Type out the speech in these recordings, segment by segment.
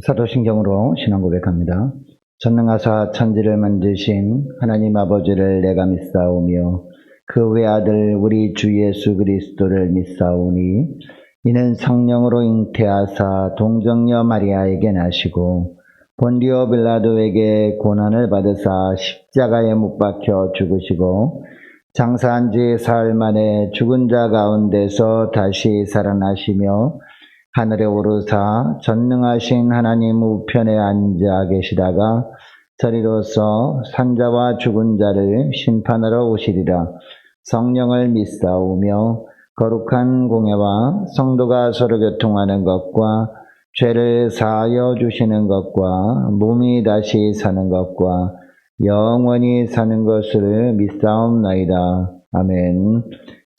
사도신경으로 신앙 고백합니다. 전능하사 천지를 만드신 하나님 아버지를 내가 믿사오며 그 외아들 우리 주 예수 그리스도를 믿사오니 이는 성령으로 잉태하사 동정녀 마리아에게 나시고 본디오 빌라도에게 고난을 받으사 십자가에 못 박혀 죽으시고 장사한 지 사흘 만에 죽은 자 가운데서 다시 살아나시며 하늘에 오르사 전능하신 하나님 우편에 앉아 계시다가 저리로서 산자와 죽은 자를 심판하러 오시리라. 성령을 믿사오며 거룩한 공예와 성도가 서로 교통하는 것과 죄를 사하여 주시는 것과 몸이 다시 사는 것과 영원히 사는 것을 믿사옵나이다. 아멘.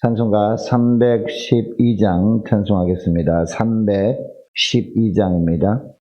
찬송가 312장 찬송하겠습니다. 312장입니다.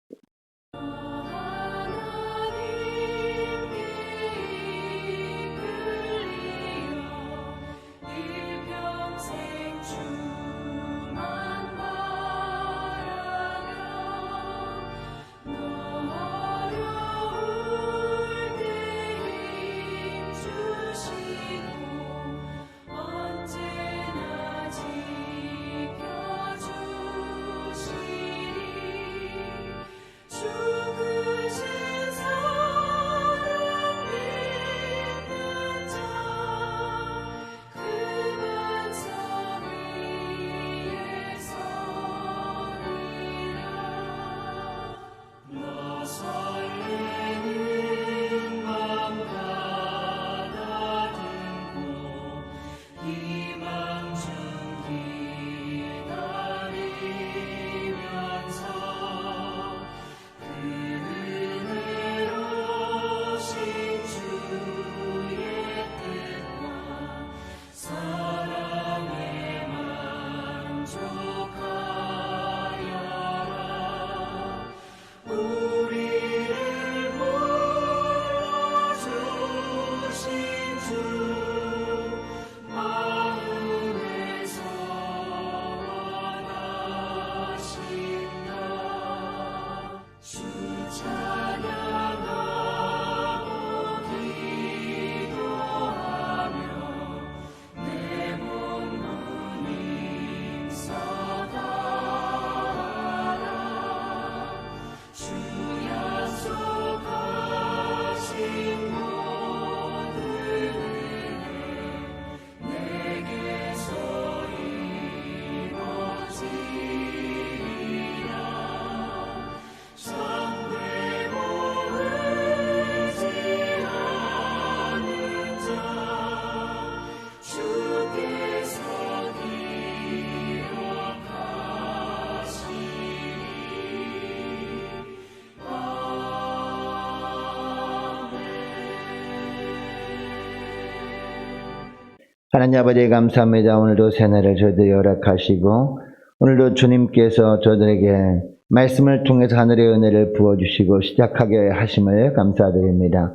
하나님 아버지 감사합니다. 오늘도 새날을 저희들이 허락하시고 오늘도 주님께서 저들에게 말씀을 통해서 하늘의 은혜를 부어주시고 시작하게 하심을 감사드립니다.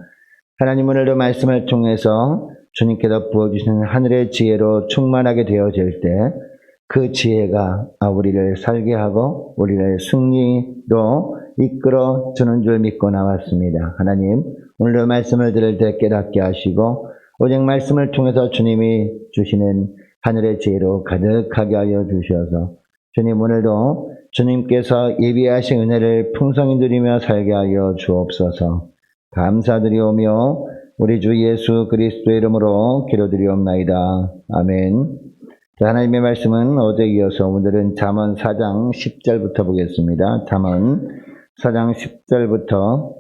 하나님 오늘도 말씀을 통해서 주님께서 부어주시는 하늘의 지혜로 충만하게 되어질 때 그 지혜가 우리를 살게 하고 우리를 승리로 이끌어 주는 줄 믿고 나왔습니다. 하나님 오늘도 말씀을 들을 때 깨닫게 하시고 오직 말씀을 통해서 주님이 주시는 하늘의 지혜로 가득하게 하여 주셔서 주님 오늘도 주님께서 예비하신 은혜를 풍성히 누리며 살게 하여 주옵소서. 감사드리오며 우리 주 예수 그리스도의 이름으로 기도드리옵나이다. 아멘. 자, 하나님의 말씀은 어제 이어서 오늘은 잠언 4장 10절부터 보겠습니다. 잠언 4장 10절부터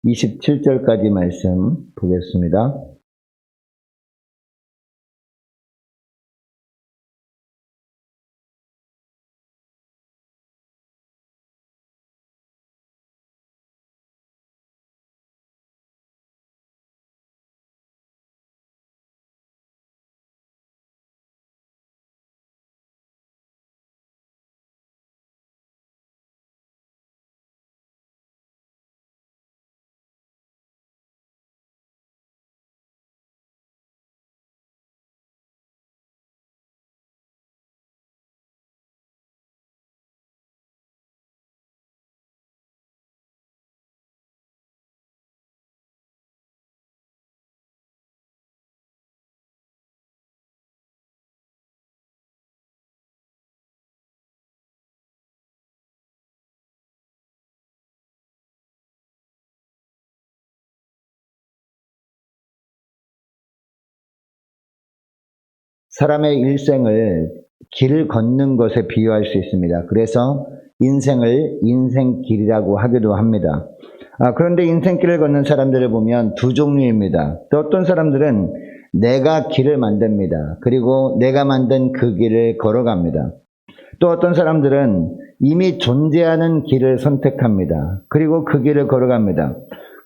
27절까지 말씀 보겠습니다. 사람의 일생을 길을 걷는 것에 비유할 수 있습니다. 그래서 인생을 인생길이라고 하기도 합니다. 그런데 인생길을 걷는 사람들을 보면 두 종류입니다. 또 어떤 사람들은 내가 길을 만듭니다. 그리고 내가 만든 그 길을 걸어갑니다. 또 어떤 사람들은 이미 존재하는 길을 선택합니다. 그리고 그 길을 걸어갑니다.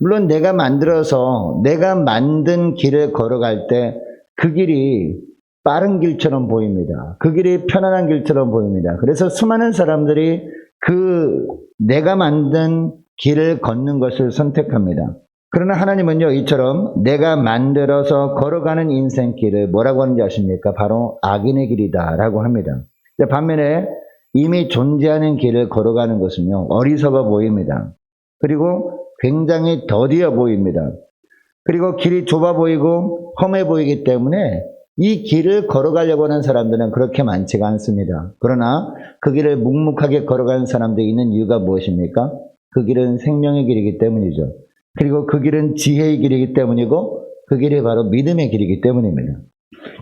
물론 내가 만들어서 내가 만든 길을 걸어갈 때 그 길이 빠른 길처럼 보입니다. 그 길이 편안한 길처럼 보입니다. 그래서 수많은 사람들이 그 내가 만든 길을 걷는 것을 선택합니다. 그러나 하나님은요, 이처럼 내가 만들어서 걸어가는 인생길을 뭐라고 하는지 아십니까? 바로 악인의 길이다 라고 합니다. 반면에 이미 존재하는 길을 걸어가는 것은요, 어리석어 보입니다. 그리고 굉장히 더디어 보입니다. 그리고 길이 좁아 보이고 험해 보이기 때문에 이 길을 걸어가려고 하는 사람들은 그렇게 많지가 않습니다. 그러나 그 길을 묵묵하게 걸어가는 사람들이 있는 이유가 무엇입니까? 그 길은 생명의 길이기 때문이죠. 그리고 그 길은 지혜의 길이기 때문이고 그 길이 바로 믿음의 길이기 때문입니다.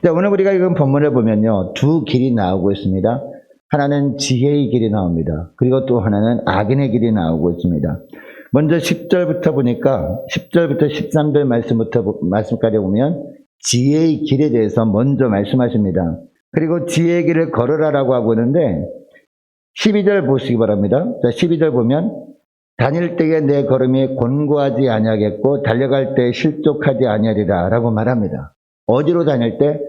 자, 오늘 우리가 읽은 본문을 보면요, 두 길이 나오고 있습니다. 하나는 지혜의 길이 나옵니다. 그리고 또 하나는 악인의 길이 나오고 있습니다. 먼저 10절부터 보니까 10절부터 13절 말씀까지 보면 지혜의 길에 대해서 먼저 말씀하십니다. 그리고 지혜의 길을 걸으라라고 하고 있는데 12절 보시기 바랍니다. 자, 12절 보면 다닐 때에 내 걸음이 곤고하지 아니하겠고 달려갈 때 실족하지 아니하리라 라고 말합니다. 어디로 다닐 때?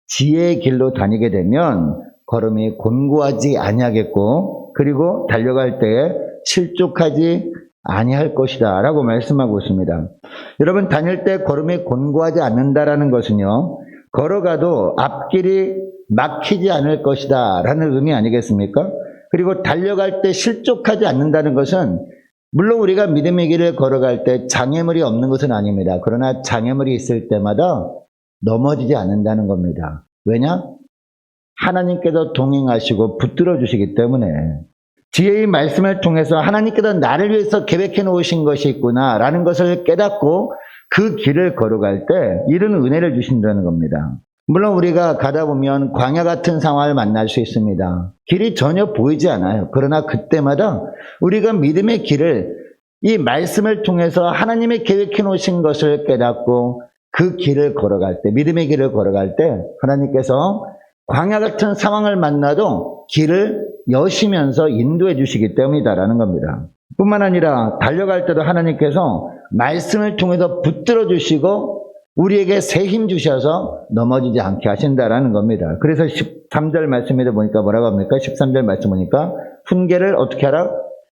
지혜의 길로 다니게 되면 걸음이 곤고하지 아니하겠고 그리고 달려갈 때에 실족하지 아니할 것이다 라고 말씀하고 있습니다. 여러분, 다닐 때 걸음이 곤고하지 않는다라는 것은요, 걸어가도 앞길이 막히지 않을 것이다 라는 의미 아니겠습니까? 그리고 달려갈 때 실족하지 않는다는 것은 물론 우리가 믿음의 길을 걸어갈 때 장애물이 없는 것은 아닙니다. 그러나 장애물이 있을 때마다 넘어지지 않는다는 겁니다. 왜냐? 하나님께서 동행하시고 붙들어 주시기 때문에. 지혜의 말씀을 통해서 하나님께서 나를 위해서 계획해 놓으신 것이 있구나 라는 것을 깨닫고 그 길을 걸어갈 때 이런 은혜를 주신다는 겁니다. 물론 우리가 가다 보면 광야 같은 상황을 만날 수 있습니다. 길이 전혀 보이지 않아요. 그러나 그때마다 우리가 믿음의 길을, 이 말씀을 통해서 하나님의 계획해 놓으신 것을 깨닫고 그 길을 걸어갈 때, 믿음의 길을 걸어갈 때 하나님께서 광야 같은 상황을 만나도 길을 여시면서 인도해 주시기 때문이다라는 겁니다. 뿐만 아니라 달려갈 때도 하나님께서 말씀을 통해서 붙들어 주시고 우리에게 새 힘 주셔서 넘어지지 않게 하신다라는 겁니다. 그래서 13절 말씀에도 보니까 뭐라고 합니까? 13절 말씀 보니까 훈계를 어떻게 하라?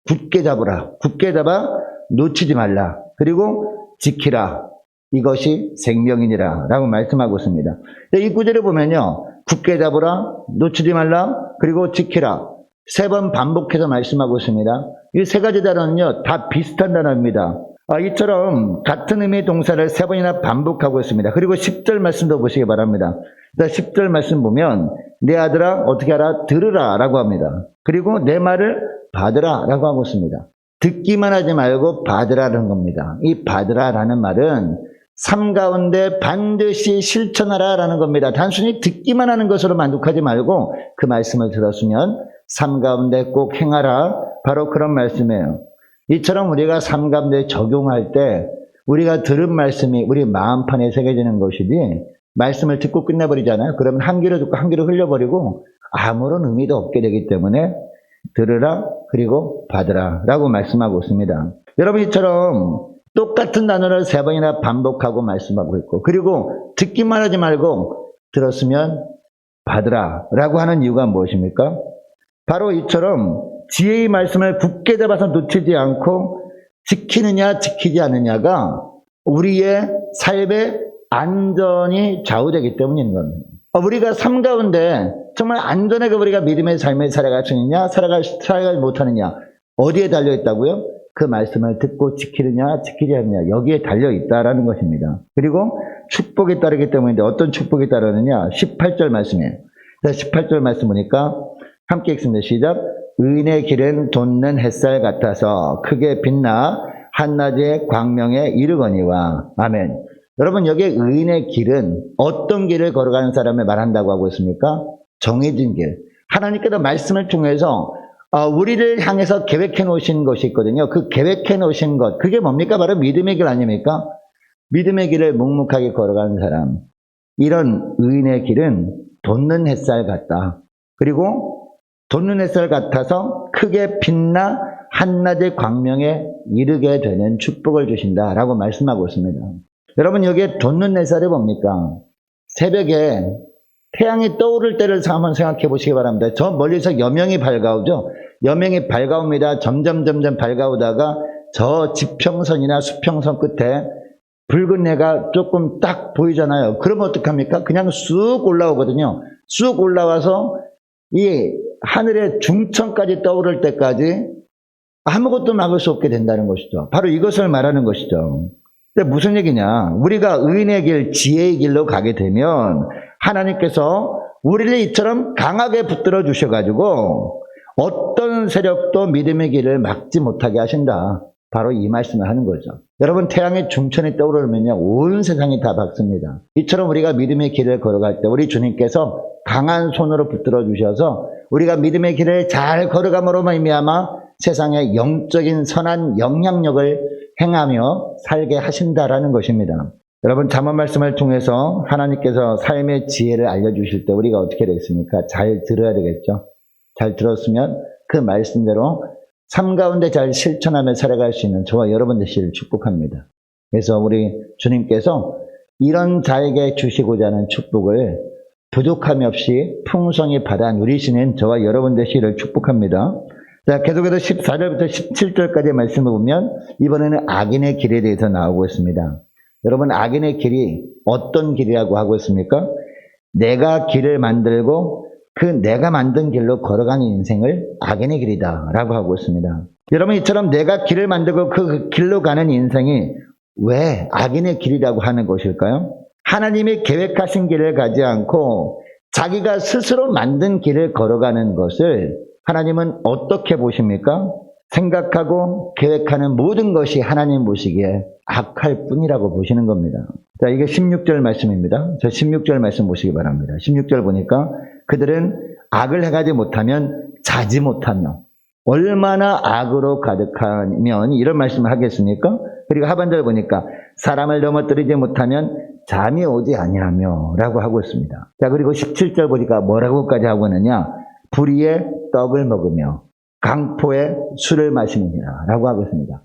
굳게 잡으라. 굳게 잡아 놓치지 말라. 그리고 지키라. 이것이 생명이니라 라고 말씀하고 있습니다. 이 구절을 보면요, 굳게 잡으라, 놓치지 말라, 그리고 지키라, 세 번 반복해서 말씀하고 있습니다. 이 세 가지 단어는요, 다 비슷한 단어입니다. 이처럼 같은 의미의 동사를 세 번이나 반복하고 있습니다. 그리고 10절 말씀도 보시기 바랍니다. 10절 말씀 보면 내 아들아 어떻게 하라? 들으라 라고 합니다. 그리고 내 말을 받으라 라고 하고 있습니다. 듣기만 하지 말고 받으라는 겁니다. 이 받으라라는 말은 삶 가운데 반드시 실천하라 라는 겁니다. 단순히 듣기만 하는 것으로 만족하지 말고 그 말씀을 들었으면 삶 가운데 꼭 행하라, 바로 그런 말씀이에요. 이처럼 우리가 삶 가운데 적용할 때 우리가 들은 말씀이 우리 마음판에 새겨지는 것이지, 말씀을 듣고 끝내버리잖아요. 그러면 한 귀로 듣고 한 귀로 흘려버리고 아무런 의미도 없게 되기 때문에 들으라, 그리고 받으라 라고 말씀하고 있습니다. 여러분, 이처럼 똑같은 단어를 세 번이나 반복하고 말씀하고 있고, 그리고 듣기만 하지 말고 들었으면 받으라 라고 하는 이유가 무엇입니까? 바로 이처럼 지혜의 말씀을 굳게 잡아서 놓치지 않고 지키느냐 지키지 않느냐가 우리의 삶의 안전이 좌우되기 때문인 겁니다. 우리가 삶 가운데 정말 안전하게 우리가 믿음의 삶을 살아갈 수 있느냐, 살아가지 못하느냐, 어디에 달려있다고요? 그 말씀을 듣고 지키느냐 지키지 않느냐, 여기에 달려있다라는 것입니다. 그리고 축복이 따르기 때문인데 어떤 축복이 따르느냐? 18절 말씀이에요. 18절 말씀 보니까 함께 읽습니다. 시작. 의인의 길은 돋는 햇살 같아서 크게 빛나 한낮의 광명에 이르거니와. 아멘. 여러분, 여기 의인의 길은 어떤 길을 걸어가는 사람을 말한다고 하고 있습니까? 정해진 길. 하나님께서 말씀을 통해서 우리를 향해서 계획해 놓으신 것이 있거든요. 그 계획해 놓으신 것, 그게 뭡니까? 바로 믿음의 길 아닙니까? 믿음의 길을 묵묵하게 걸어가는 사람. 이런 의인의 길은 돋는 햇살 같다. 그리고 돋는 햇살 같아서 크게 빛나 한낮의 광명에 이르게 되는 축복을 주신다라고 말씀하고 있습니다. 여러분, 여기에 돋는 햇살이 뭡니까? 새벽에 태양이 떠오를 때를 한번 생각해 보시기 바랍니다. 저 멀리서 여명이 밝아오죠? 여명이 밝아옵니다. 점점 밝아오다가 저 지평선이나 수평선 끝에 붉은 해가 조금 딱 보이잖아요. 그러면 어떡합니까? 그냥 쑥 올라오거든요. 쑥 올라와서 이 하늘의 중천까지 떠오를 때까지 아무것도 막을 수 없게 된다는 것이죠. 바로 이것을 말하는 것이죠. 근데 무슨 얘기냐? 우리가 의인의 길, 지혜의 길로 가게 되면 하나님께서 우리를 이처럼 강하게 붙들어 주셔가지고 어떤 세력도 믿음의 길을 막지 못하게 하신다. 바로 이 말씀을 하는 거죠. 여러분, 태양의 중천이 떠오르면요, 온 세상이 다 밝습니다. 이처럼 우리가 믿음의 길을 걸어갈 때 우리 주님께서 강한 손으로 붙들어 주셔서 우리가 믿음의 길을 잘 걸어감으로 말미암아 세상에 영적인 선한 영향력을 행하며 살게 하신다라는 것입니다. 여러분, 잠언 말씀을 통해서 하나님께서 삶의 지혜를 알려주실 때 우리가 어떻게 되겠습니까? 잘 들어야 되겠죠. 잘 들었으면 그 말씀대로 삶 가운데 잘 실천하며 살아갈 수 있는 저와 여러분 되시기를 축복합니다. 그래서 우리 주님께서 이런 자에게 주시고자 하는 축복을 부족함이 없이 풍성히 받아 누리시는 저와 여러분 되시기를 축복합니다. 자, 계속해서 14절부터 17절까지의 말씀을 보면 이번에는 악인의 길에 대해서 나오고 있습니다. 여러분, 악인의 길이 어떤 길이라고 하고 있습니까? 내가 길을 만들고 그 내가 만든 길로 걸어가는 인생을 악인의 길이다 라고 하고 있습니다. 여러분, 이처럼 내가 길을 만들고 그 길로 가는 인생이 왜 악인의 길이라고 하는 것일까요? 하나님이 계획하신 길을 가지 않고 자기가 스스로 만든 길을 걸어가는 것을 하나님은 어떻게 보십니까? 생각하고 계획하는 모든 것이 하나님 보시기에 악할 뿐이라고 보시는 겁니다. 자, 이게 16절 말씀입니다. 저 16절 말씀 보시기 바랍니다. 16절 보니까 그들은 악을 행하지 못하면 자지 못하며 얼마나 악으로 가득하면 이런 말씀을 하겠습니까? 그리고 하반절 보니까 사람을 넘어뜨리지 못하면 잠이 오지 아니하며 라고 하고 있습니다. 자, 그리고 17절 보니까 뭐라고까지 하고 있느냐? 불의의 떡을 먹으며 강포에 술을 마시느니라 라고 하고 있습니다.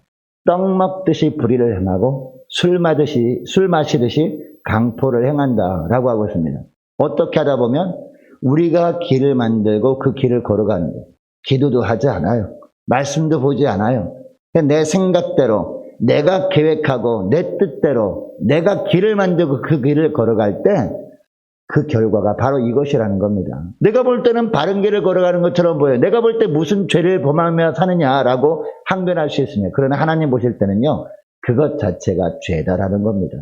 떡 먹듯이 불의를 행하고 술 마시듯이 강포를 행한다 라고 하고 있습니다. 어떻게 하다 보면 우리가 길을 만들고 그 길을 걸어가는데 기도도 하지 않아요. 말씀도 보지 않아요. 내 생각대로 내가 계획하고 내 뜻대로 내가 길을 만들고 그 길을 걸어갈 때 그 결과가 바로 이것이라는 겁니다. 내가 볼 때는 바른 길을 걸어가는 것처럼 보여요. 내가 볼 때 무슨 죄를 범하며 사느냐라고 항변할 수 있으며, 그러나 하나님 보실 때는요, 그것 자체가 죄다라는 겁니다.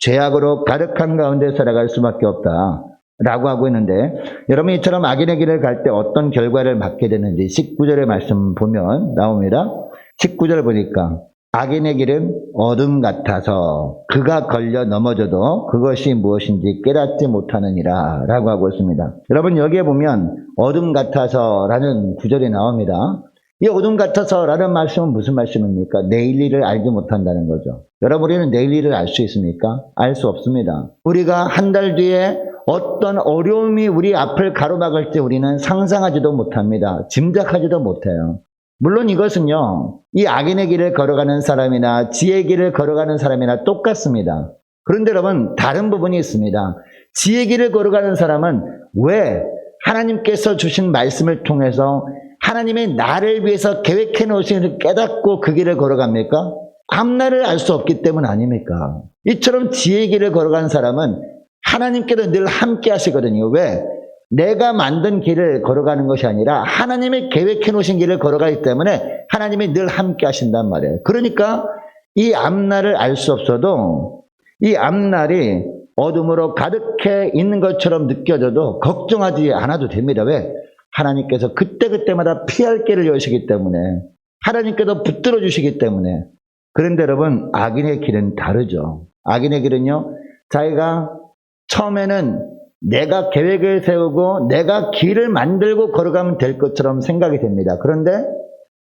죄악으로 가득한 가운데 살아갈 수밖에 없다 라고 하고 있는데, 여러분, 이처럼 악인의 길을 갈 때 어떤 결과를 맞게 되는지 19절의 말씀 보면 나옵니다. 19절 보니까 악인의 길은 어둠 같아서 그가 걸려 넘어져도 그것이 무엇인지 깨닫지 못하느니라 라고 하고 있습니다. 여러분, 여기에 보면 어둠 같아서 라는 구절이 나옵니다. 이 어둠 같아서 라는 말씀은 무슨 말씀입니까? 내일 일을 알지 못한다는 거죠. 여러분, 우리는 내일 일을 알 수 있습니까? 알 수 없습니다. 우리가 한 달 뒤에 어떤 어려움이 우리 앞을 가로막을지 우리는 상상하지도 못합니다. 짐작하지도 못해요. 물론 이것은요, 이 악인의 길을 걸어가는 사람이나 지혜의 길을 걸어가는 사람이나 똑같습니다. 그런데 여러분, 다른 부분이 있습니다. 지혜의 길을 걸어가는 사람은 왜 하나님께서 주신 말씀을 통해서 하나님이 나를 위해서 계획해 놓으신 것을 깨닫고 그 길을 걸어갑니까? 앞날을 알 수 없기 때문 아닙니까? 이처럼 지혜의 길을 걸어가는 사람은 하나님께서 늘 함께 하시거든요. 왜? 내가 만든 길을 걸어가는 것이 아니라 하나님이 계획해 놓으신 길을 걸어가기 때문에 하나님이 늘 함께 하신단 말이에요. 그러니까 이 앞날을 알 수 없어도 이 앞날이 어둠으로 가득해 있는 것처럼 느껴져도 걱정하지 않아도 됩니다. 왜? 하나님께서 그때그때마다 피할 길을 여시기 때문에, 하나님께서 붙들어 주시기 때문에. 그런데 여러분, 악인의 길은 다르죠. 악인의 길은요, 자기가 처음에는 내가 계획을 세우고 내가 길을 만들고 걸어가면 될 것처럼 생각이 됩니다. 그런데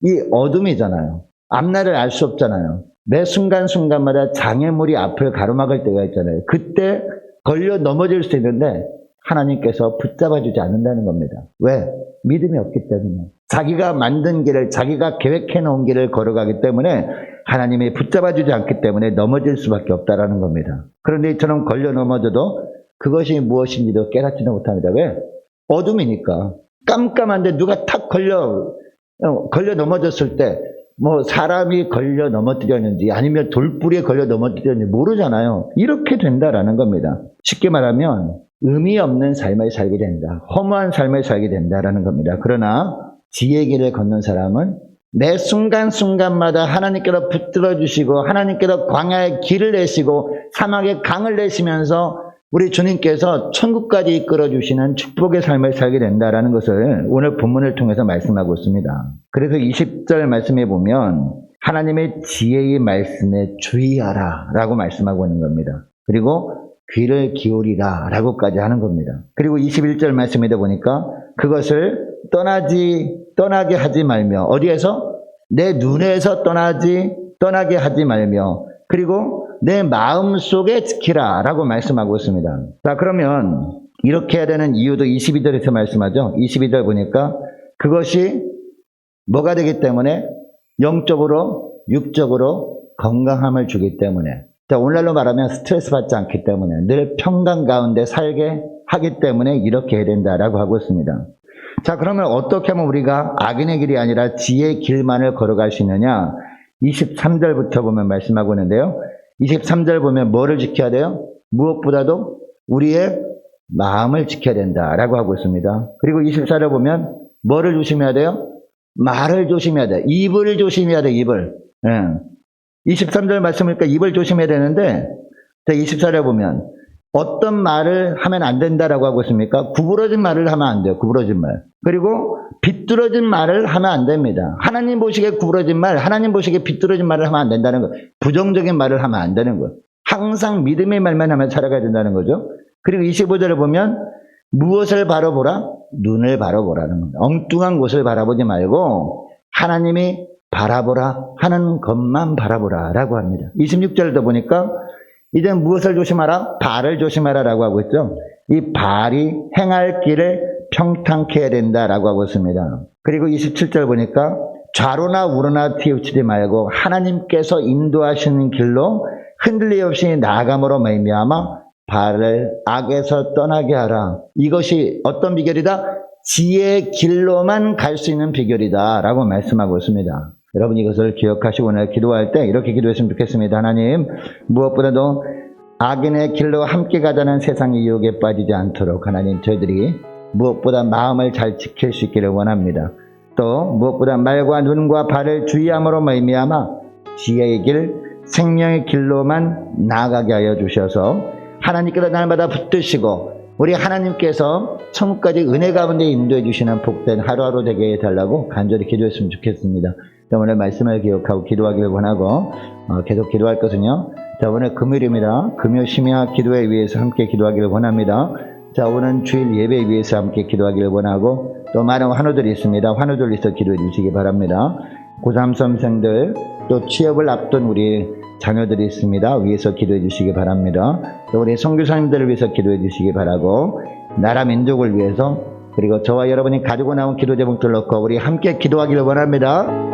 이 어둠이잖아요. 앞날을 알 수 없잖아요. 매 순간순간마다 장애물이 앞을 가로막을 때가 있잖아요. 그때 걸려 넘어질 수 있는데 하나님께서 붙잡아주지 않는다는 겁니다. 왜? 믿음이 없기 때문에. 자기가 만든 길을, 자기가 계획해 놓은 길을 걸어가기 때문에 하나님이 붙잡아주지 않기 때문에 넘어질 수밖에 없다는 겁니다. 그런데 이처럼 걸려 넘어져도 그것이 무엇인지도 깨닫지도 못합니다. 왜? 어둠이니까. 깜깜한데 누가 탁 걸려 넘어졌을 때 뭐 사람이 걸려 넘어뜨렸는지 아니면 돌뿌리에 걸려 넘어뜨렸는지 모르잖아요. 이렇게 된다라는 겁니다. 쉽게 말하면 의미 없는 삶을 살게 된다. 허무한 삶을 살게 된다라는 겁니다. 그러나 지혜의 길을 걷는 사람은 매 순간순간마다 하나님께로 붙들어 주시고 하나님께로 광야의 길을 내시고 사막의 강을 내시면서 우리 주님께서 천국까지 이끌어 주시는 축복의 삶을 살게 된다라는 것을 오늘 본문을 통해서 말씀하고 있습니다. 그래서 20절 말씀에 보면 하나님의 지혜의 말씀에 주의하라 라고 말씀하고 있는 겁니다. 그리고 귀를 기울이라 라고까지 하는 겁니다. 그리고 21절 말씀에도 보니까 그것을 떠나게 하지 말며 어디에서? 내 눈에서 떠나게 하지 말며 그리고 내 마음속에 지키라 라고 말씀하고 있습니다. 자, 그러면 이렇게 해야 되는 이유도 22절에서 말씀하죠. 22절 보니까 그것이 뭐가 되기 때문에 영적으로 육적으로 건강함을 주기 때문에, 자, 오늘날로 말하면 스트레스 받지 않기 때문에 늘 평강 가운데 살게 하기 때문에 이렇게 해야 된다라고 하고 있습니다. 자, 그러면 어떻게 하면 우리가 악인의 길이 아니라 지혜의 길만을 걸어갈 수 있느냐? 23절부터 보면 말씀하고 있는데요. 23절 보면 뭐를 지켜야 돼요? 무엇보다도 우리의 마음을 지켜야 된다라고 하고 있습니다. 그리고 24절 보면 뭐를 조심해야 돼요? 말을 조심해야 돼. 입을 조심해야 돼, 입을. 23절 말씀이니까 입을 조심해야 되는데, 24절 보면 어떤 말을 하면 안 된다라고 하고 있습니까? 구부러진 말을 하면 안 돼요. 구부러진 말. 그리고 비뚤어진 말을 하면 안 됩니다. 하나님 보시기에 구부러진 말, 하나님 보시기에 비뚤어진 말을 하면 안 된다는 거. 부정적인 말을 하면 안 되는 거. 항상 믿음의 말만 하면 살아가야 된다는 거죠. 그리고 25절을 보면 무엇을 바라보라? 눈을 바라보라는 겁니다. 엉뚱한 곳을 바라보지 말고 하나님이 바라보라 하는 것만 바라보라 라고 합니다. 26절도 보니까 이제 무엇을 조심하라? 발을 조심하라 라고 하고 있죠. 이 발이 행할 길을 평탄케 해야 된다라고 하고 있습니다. 그리고 27절 보니까 좌로나 우로나 튀우치지 말고 하나님께서 인도하시는 길로 흔들림 없이 나아감으로 말미암아 발을 악에서 떠나게 하라. 이것이 어떤 비결이다? 지혜의 길로만 갈 수 있는 비결이다 라고 말씀하고 있습니다. 여러분 이것을 기억하시고 오늘 기도할 때 이렇게 기도했으면 좋겠습니다. 하나님, 무엇보다도 악인의 길로 함께 가자는 세상의 유혹에 빠지지 않도록 하나님, 저희들이 무엇보다 마음을 잘 지킬 수 있기를 원합니다. 또 무엇보다 말과 눈과 발을 주의함으로 말미암아 지혜의 길, 생명의 길로만 나아가게 하여 주셔서 하나님께서 날마다 붙드시고 우리 하나님께서 천국까지 은혜 가운데 인도해 주시는 복된 하루하루 되게 해달라고 간절히 기도했으면 좋겠습니다. 자, 오늘 말씀을 기억하고 기도하기를 원하고 계속 기도할 것은요. 자, 오늘 금요일입니다. 금요 심야 기도회 위해서 함께 기도하기를 원합니다. 자, 오늘 주일 예배 위해서 함께 기도하기를 원하고 또 많은 환우들이 있습니다. 환우들 위해서 기도해 주시기 바랍니다. 고3 수험생들 또 취업을 앞둔 우리 자녀들이 있습니다. 위해서 기도해 주시기 바랍니다. 또 우리 선교사님들을 위해서 기도해 주시기 바라고 나라 민족을 위해서 그리고 저와 여러분이 가지고 나온 기도 제목들 놓고 우리 함께 기도하기를 원합니다.